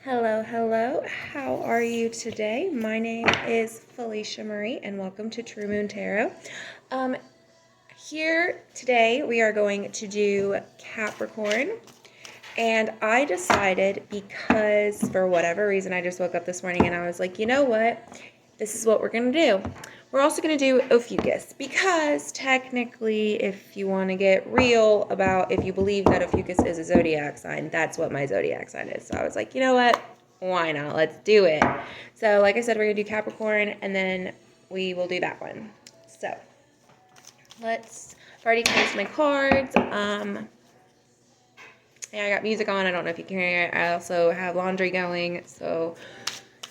Hello, hello. How are you today? My name is Felecia Marie, and welcome to True Moon Tarot. Here today we are going to do Capricorn, and I decided because for whatever reason I just woke up this morning and I was like, you know what? This is what we're going to do. We're also going to do Ophiuchus because technically, if you want to get real about if you believe that Ophiuchus is a zodiac sign, that's what my zodiac sign is. So I was like, you know what? Why not? Let's do it. So like I said, we're going to do Capricorn and then we will do that one. So I've already closed my cards. Yeah, I got music on. I don't know if you can hear it. I also have laundry going. So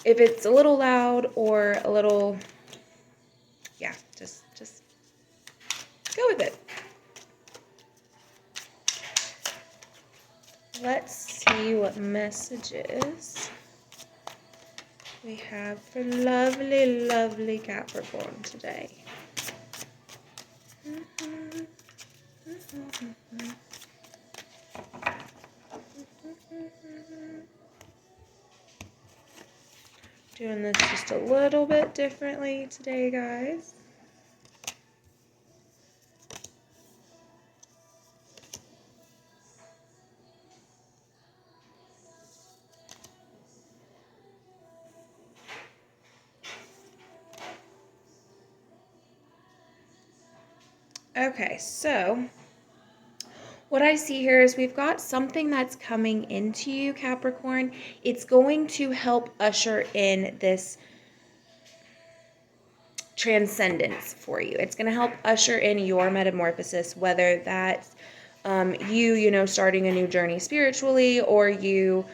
if it's a little loud or a little, yeah, just go with it. Let's see what messages we have for lovely, lovely Capricorn today. Doing this just a little bit differently today, guys. Okay, so what I see here is we've got something that's coming into you, Capricorn. It's going to help usher in this transcendence for you. It's going to help usher in your metamorphosis, whether that's you starting a new journey spiritually, or you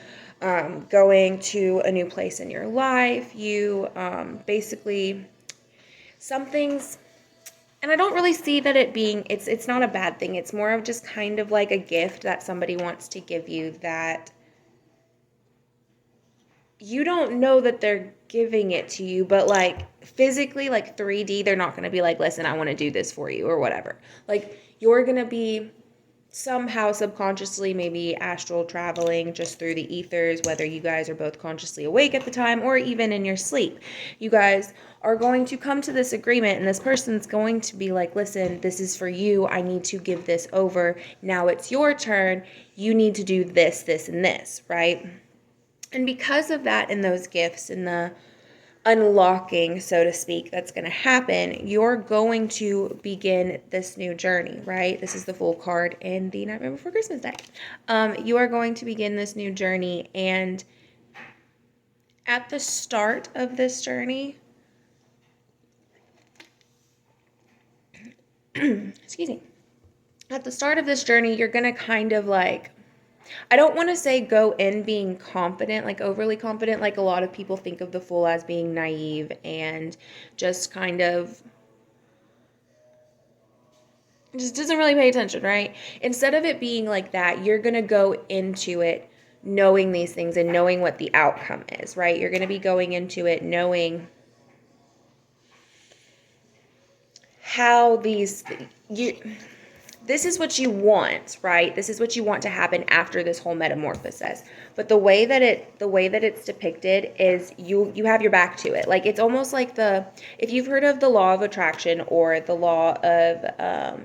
going to a new place in your life. You basically, something's, and I don't really see that it being, it's not a bad thing. It's more of just kind of like a gift that somebody wants to give you that you don't know that they're giving it to you, but like physically, like 3D, they're not going to be like, listen, I want to do this for you or whatever. Like you're going to be somehow subconsciously, maybe astral traveling just through the ethers, whether you guys are both consciously awake at the time or even in your sleep. You guys are going to come to this agreement, and this person's going to be like, listen, this is for you. I need to give this over. Now it's your turn. You need to do this, this, and this, right? And because of that and those gifts and the unlocking, so to speak, that's going to happen, you're going to begin this new journey, right? This is the Fool card in the Nightmare Before Christmas deck. You are going to begin this new journey, and at the start of this journey, excuse me, at the start of this journey, you're going to kind of like, I don't want to say go in being confident, like overly confident, like a lot of people think of the Fool as being naive and just kind of just doesn't really pay attention, right? Instead of it being like that, you're going to go into it knowing these things and knowing what the outcome is, right? You're going to be going into it knowing how this is what you want, right? This is what you want to happen after this whole metamorphosis. But the way that it's depicted is you have your back to it. Like it's almost like if you've heard of the law of attraction or the law of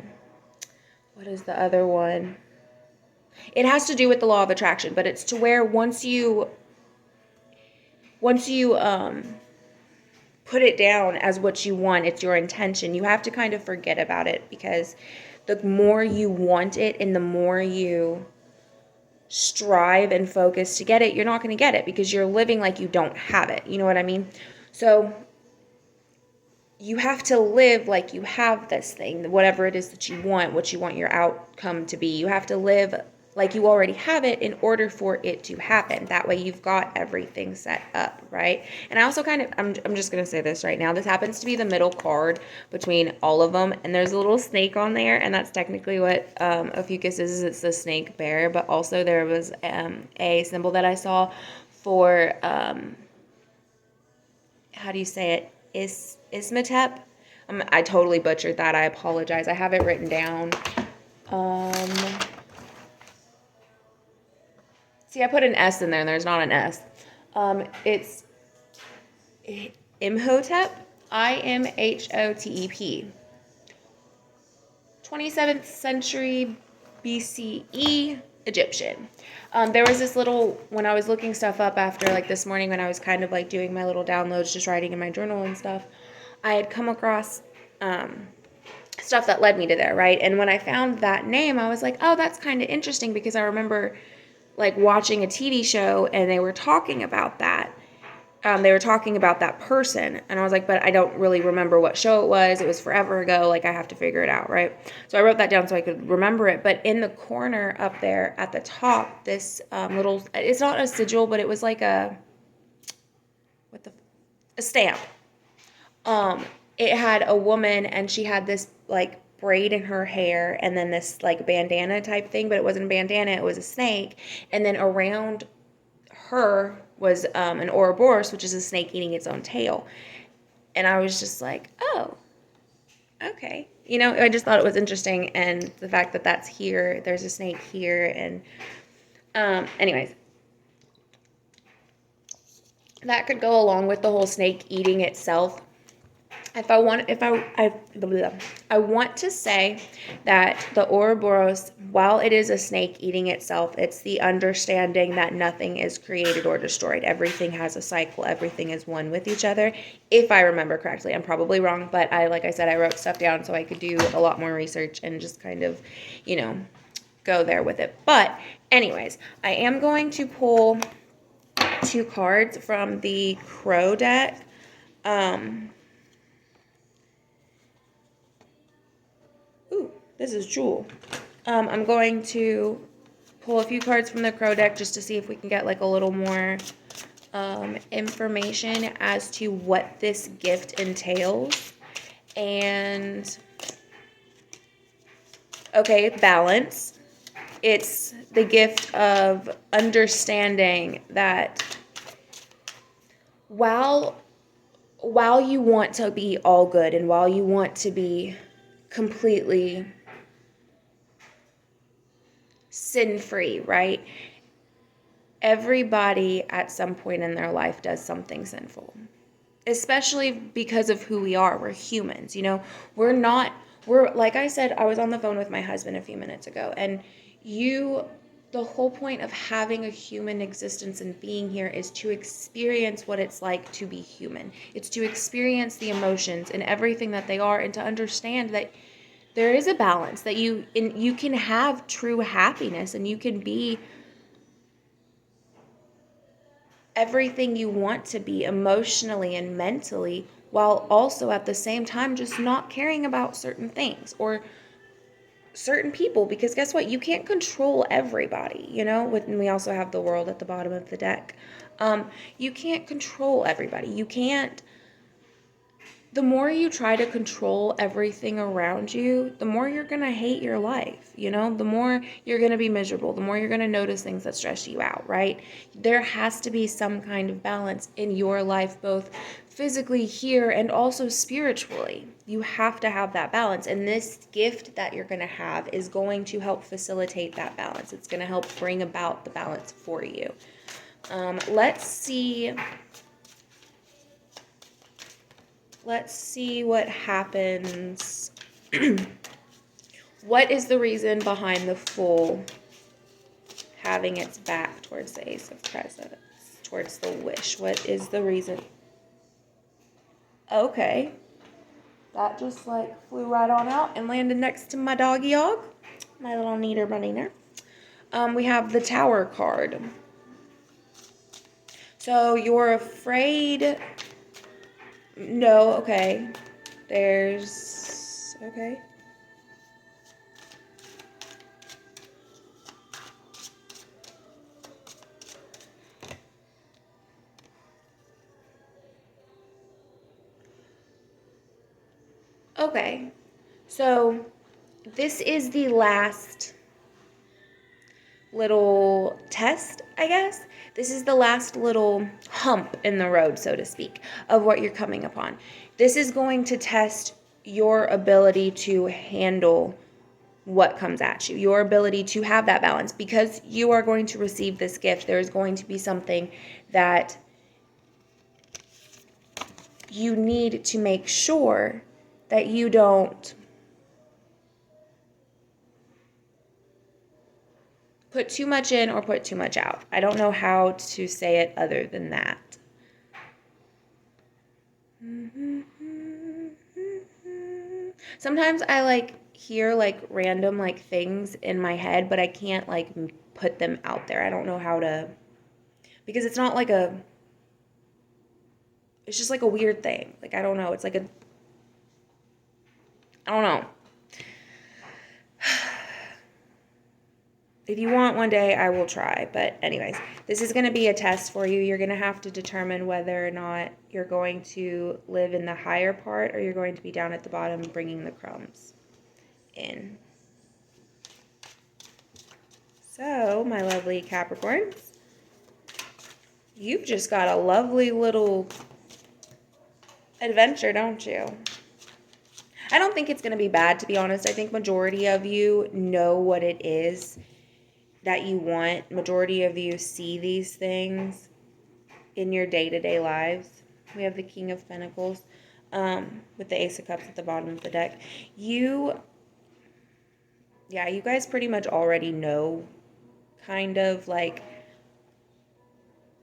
what is the other one? It has to do with the law of attraction, but it's to where once you put it down as what you want, it's your intention, you have to kind of forget about it, because the more you want it and the more you strive and focus to get it, you're not going to get it because you're living like you don't have it. You know what I mean? So you have to live like you have this thing, whatever it is that you want, what you want your outcome to be. You have to live like you already have it in order for it to happen. That way you've got everything set up, right? And I also I'm just going to say this right now. This happens to be the middle card between all of them. And there's a little snake on there. And that's technically what Ophiuchus is. It's the snake bear. But also there was a symbol that I saw for, how do you say it? Ismatep. I totally butchered that. I apologize. I have it written down. See, I put an S in there and there's not an S. It's Imhotep, Imhotep. 27th century BCE Egyptian. There was this little, when I was looking stuff up after like this morning when I was kind of like doing my little downloads, just writing in my journal and stuff, I had come across stuff that led me to there, right? And when I found that name, I was like, oh, that's kind of interesting, because I remember like watching a TV show and they were talking about that. They were talking about that person, and I was like, but I don't really remember what show it was. It was forever ago. Like, I have to figure it out, right? So I wrote that down so I could remember it. But in the corner up there at the top, this little, it's not a sigil, but it was like a stamp. It had a woman, and she had this like braid in her hair, and then this like bandana type thing, but it wasn't a bandana, it was a snake. And then around her was an Ouroboros, which is a snake eating its own tail. And I was just like, oh, okay. You know, I just thought it was interesting, and the fact that that's here, there's a snake here, and anyways, that could go along with the whole snake eating itself. I want to say that the Ouroboros, while it is a snake eating itself, it's the understanding that nothing is created or destroyed. Everything has a cycle. Everything is one with each other. If I remember correctly, I'm probably wrong, but like I said, I wrote stuff down so I could do a lot more research and just kind of, you know, go there with it. But anyways, I am going to pull 2 cards from the Crow deck. This is Jewel. I'm going to pull a few cards from the Crow deck just to see if we can get like a little more information as to what this gift entails. And, okay, balance. It's the gift of understanding that while you want to be all good, and while you want to be completely sin-free, right? Everybody at some point in their life does something sinful, especially because of who we are. We're humans, you know. We're like I said, I was on the phone with my husband a few minutes ago, and the whole point of having a human existence and being here is to experience what it's like to be human. It's to experience the emotions and everything that they are, and to understand that there is a balance, that you can have true happiness, and you can be everything you want to be emotionally and mentally, while also at the same time just not caring about certain things or certain people, because guess what? You can't control everybody, you know? And we also have the world at the bottom of the deck. You can't control everybody. You can't. The more you try to control everything around you, the more you're going to hate your life, you know? The more you're going to be miserable, the more you're going to notice things that stress you out, right? There has to be some kind of balance in your life, both physically here and also spiritually. You have to have that balance, and this gift that you're going to have is going to help facilitate that balance. It's going to help bring about the balance for you. Let's see what happens. What is the reason behind the Fool having its back towards the Ace of Presents, towards the Wish? What is the reason? Okay. That just like flew right on out and landed next to my doggy dog, my little neater bunny. We have the Tower card. So you're afraid. No, okay. Okay. Okay. So this is the last little test, I guess. This is the last little hump in the road, so to speak, of what you're coming upon. This is going to test your ability to handle what comes at you, your ability to have that balance. Because you are going to receive this gift, there's going to be something that you need to make sure that you don't put too much in or put too much out. I don't know how to say it other than that. Sometimes I like hear like random like things in my head, but I can't like put them out there. I don't know how to, because it's not like it's just like a weird thing. Like, I don't know. It's like I don't know. If you want one day, I will try. But anyways, this is going to be a test for you. You're going to have to determine whether or not you're going to live in the higher part or you're going to be down at the bottom bringing the crumbs in. So, my lovely Capricorns, you've just got a lovely little adventure, don't you? I don't think it's going to be bad, to be honest. I think majority of you know what it is that you want. Majority of you see these things in your day-to-day lives. We have the King of Pentacles with the Ace of Cups at the bottom of the deck. You guys pretty much already know kind of like,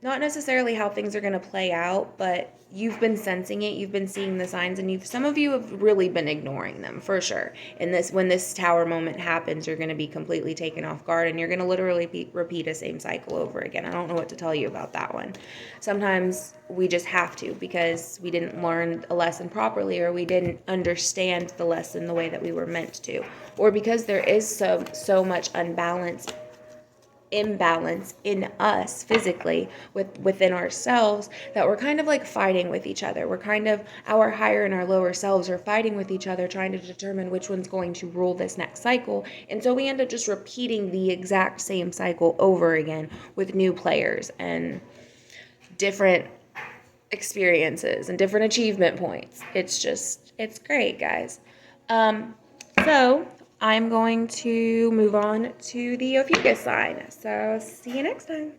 not necessarily how things are going to play out, but you've been sensing it, you've been seeing the signs, and some of you have really been ignoring them, for sure. And when this tower moment happens, you're going to be completely taken off guard, and you're going to literally repeat a same cycle over again. I don't know what to tell you about that one. Sometimes we just have to, because we didn't learn a lesson properly, or we didn't understand the lesson the way that we were meant to, or because there is so much imbalance in us physically within ourselves, that we're kind of like fighting with each other. We're kind of, our higher and our lower selves are fighting with each other, trying to determine which one's going to rule this next cycle. And so we end up just repeating the exact same cycle over again with new players and different experiences and different achievement points. It's great, guys. So I'm going to move on to the Ophiuchus sign. So see you next time.